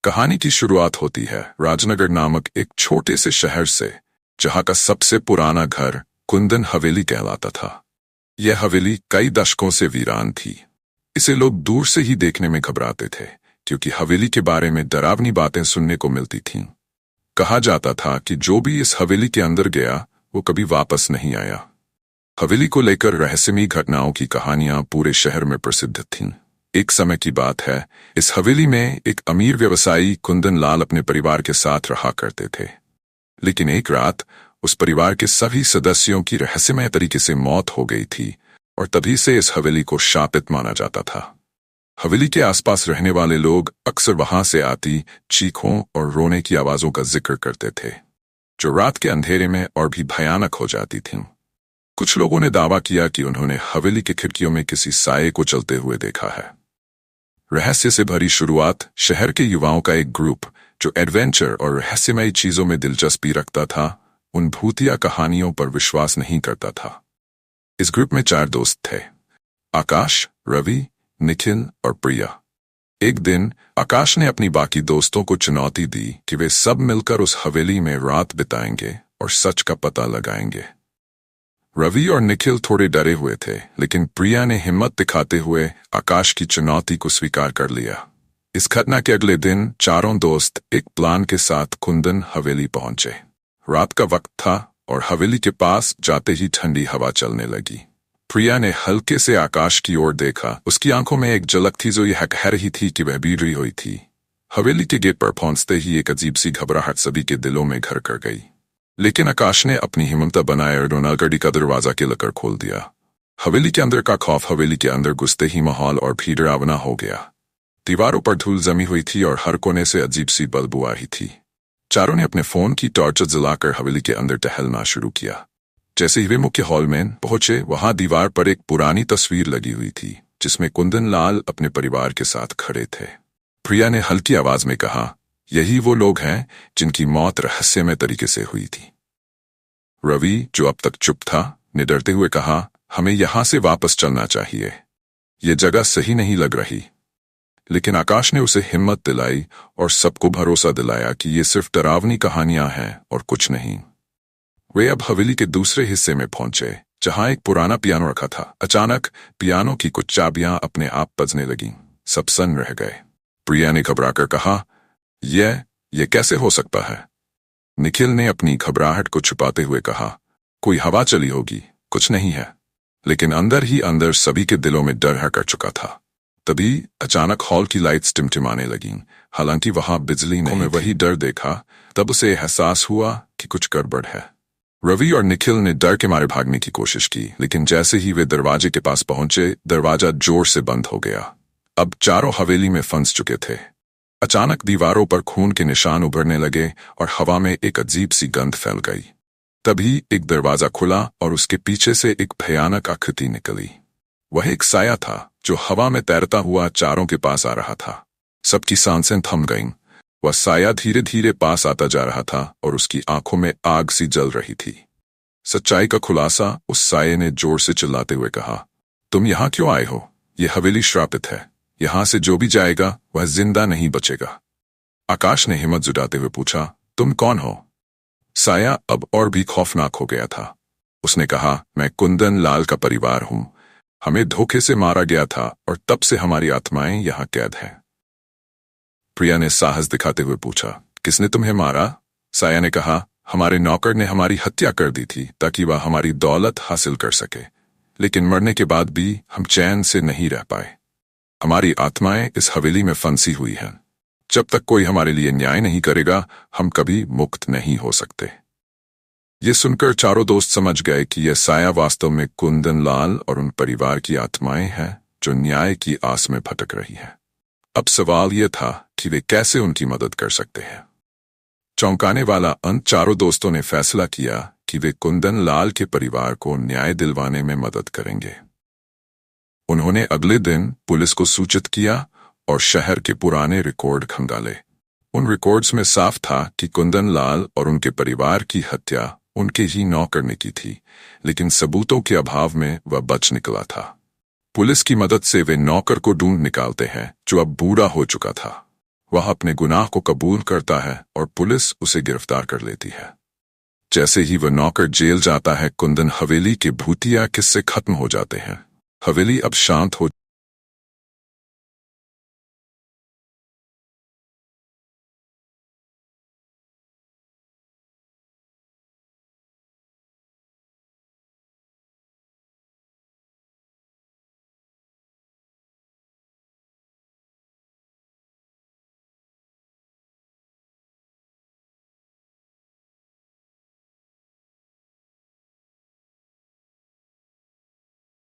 कहानी की शुरुआत होती है राजनगर नामक एक छोटे से शहर से, जहां का सबसे पुराना घर कुंदन हवेली कहलाता था। यह हवेली कई दशकों से वीरान थी। इसे लोग दूर से ही देखने में घबराते थे, क्योंकि हवेली के बारे में डरावनी बातें सुनने को मिलती थीं। कहा जाता था कि जो भी इस हवेली के अंदर गया वो कभी वापस नहीं आया। हवेली को लेकर रहस्यमयी घटनाओं की कहानियां पूरे शहर में प्रसिद्ध थीं। एक समय की बात है, इस हवेली में एक अमीर व्यवसायी कुंदन लाल अपने परिवार के साथ रहा करते थे। लेकिन एक रात उस परिवार के सभी सदस्यों की रहस्यमय तरीके से मौत हो गई थी, और तभी से इस हवेली को शापित माना जाता था। हवेली के आसपास रहने वाले लोग अक्सर वहां से आती चीखों और रोने की आवाजों का जिक्र करते थे, जो रात के अंधेरे में और भी भयानक हो जाती थीं। कुछ लोगों ने दावा किया कि उन्होंने हवेली की खिड़कियों में किसी साये को चलते हुए देखा है। रहस्य से भरी शुरुआत शहर के युवाओं का एक ग्रुप, जो एडवेंचर और रहस्यमयी चीजों में दिलचस्पी रखता था, उन भूतिया कहानियों पर विश्वास नहीं करता था। इस ग्रुप में 4 दोस्त थे, आकाश, रवि, निखिल और प्रिया। एक दिन आकाश ने अपनी बाकी दोस्तों को चुनौती दी कि वे सब मिलकर उस हवेली में रात बिताएंगे और सच का पता लगाएंगे। रवि और निखिल थोड़े डरे हुए थे, लेकिन प्रिया ने हिम्मत दिखाते हुए आकाश की चुनौती को स्वीकार कर लिया। इस घटना के अगले दिन चारों दोस्त एक प्लान के साथ कुंदन हवेली पहुंचे। रात का वक्त था और हवेली के पास जाते ही ठंडी हवा चलने लगी। प्रिया ने हल्के से आकाश की ओर देखा। उसकी आंखों में एक झलक थी जो यह कह रही थी कि वह भीग रही हुई थी। हवेली के गेट पर पहुंचते ही एक अजीब सी घबराहट सभी के दिलों में घर कर गई। लेकिन आकाश ने अपनी हिम्मत बनाए और डोनागढ़ी का दरवाजा के लकर खोल दिया। हवेली के अंदर का खौफ हवेली के अंदर घुसते ही माहौल और भी डरावना हो गया। दीवारों पर धूल जमी हुई थी और हर कोने से अजीब सी बदबू आ रही थी। चारों ने अपने फोन की टॉर्च जलाकर हवेली के अंदर टहलना शुरू किया। जैसे ही वे मुख्य हॉल में पहुंचे, वहां दीवार पर एक पुरानी तस्वीर लगी हुई थी, जिसमें कुंदन लाल अपने परिवार के साथ खड़े थे। प्रिया ने हल्की आवाज में कहा, यही वो लोग हैं जिनकी मौत रहस्यमय तरीके से हुई थी। रवि, जो अब तक चुप था, ने डरते हुए कहा, हमें यहां से वापस चलना चाहिए, ये जगह सही नहीं लग रही। लेकिन आकाश ने उसे हिम्मत दिलाई और सबको भरोसा दिलाया कि ये सिर्फ डरावनी कहानियां हैं और कुछ नहीं। वे अब हवेली के दूसरे हिस्से में पहुंचे, जहां एक पुराना पियानो रखा था। अचानक पियानो की कुछ चाबियां अपने आप बजने लगीं। सब सन्न रह गए। प्रिया ने घबराकर कहा, यह कैसे हो सकता है? निखिल ने अपनी घबराहट को छुपाते हुए कहा, कोई हवा चली होगी, कुछ नहीं है। लेकिन अंदर ही अंदर सभी के दिलों में डर कर चुका था। तभी अचानक हॉल की लाइट्स टिमटिमाने लगीं। हालांकि वहां बिजली नहीं में वही डर देखा, तब उसे एहसास हुआ कि कुछ गड़बड़ है। रवि और निखिल ने डर के मारे भागने की कोशिश की, लेकिन जैसे ही वे दरवाजे के पास पहुंचे, दरवाजा जोर से बंद हो गया। अब चारों हवेली में फंस चुके थे। अचानक दीवारों पर खून के निशान उभरने लगे और हवा में एक अजीब सी गंध फैल गई। तभी एक दरवाजा खुला और उसके पीछे से एक भयानक आकृति निकली। वह एक साया था जो हवा में तैरता हुआ चारों के पास आ रहा था। सबकी सांसें थम गईं। वह साया धीरे धीरे पास आता जा रहा था और उसकी आंखों में आग सी जल रही थी। सच्चाई का खुलासा उस साये ने जोर से चिल्लाते हुए कहा, तुम यहां क्यों आए हो? यह हवेली श्रापित है। यहां से जो भी जाएगा वह जिंदा नहीं बचेगा। आकाश ने हिम्मत जुटाते हुए पूछा, तुम कौन हो? साया अब और भी खौफनाक हो गया था। उसने कहा, मैं कुंदन लाल का परिवार हूं। हमें धोखे से मारा गया था और तब से हमारी आत्माएं यहां कैद हैं। प्रिया ने साहस दिखाते हुए पूछा, किसने तुम्हें मारा? साया ने कहा, हमारे नौकर ने हमारी हत्या कर दी थी ताकि वह हमारी दौलत हासिल कर सके। लेकिन मरने के बाद भी हम चैन से नहीं रह पाए। हमारी आत्माएं इस हवेली में फंसी हुई हैं। जब तक कोई हमारे लिए न्याय नहीं करेगा, हम कभी मुक्त नहीं हो सकते। ये सुनकर चारों दोस्त समझ गए कि यह साया वास्तव में कुंदन लाल और उन परिवार की आत्माएं हैं जो न्याय की आस में भटक रही हैं। अब सवाल यह था कि वे कैसे उनकी मदद कर सकते हैं। चौंकाने वाला अंत, चारों दोस्तों ने फैसला किया कि वे कुंदन लाल के परिवार को न्याय दिलवाने में मदद करेंगे। उन्होंने अगले दिन पुलिस को सूचित किया और शहर के पुराने रिकॉर्ड खंगाले। उन रिकॉर्ड्स में साफ था कि कुंदन लाल और उनके परिवार की हत्या उनके ही नौकर ने की थी, लेकिन सबूतों के अभाव में वह बच निकला था। पुलिस की मदद से वे नौकर को ढूंढ निकालते हैं जो अब बूढ़ा हो चुका था। वह अपने गुनाह को कबूल करता है और पुलिस उसे गिरफ्तार कर लेती है। जैसे ही वह नौकर जेल जाता है, कुंदन हवेली के भूतिया किस्से खत्म हो जाते हैं। हवेली अब शांत हो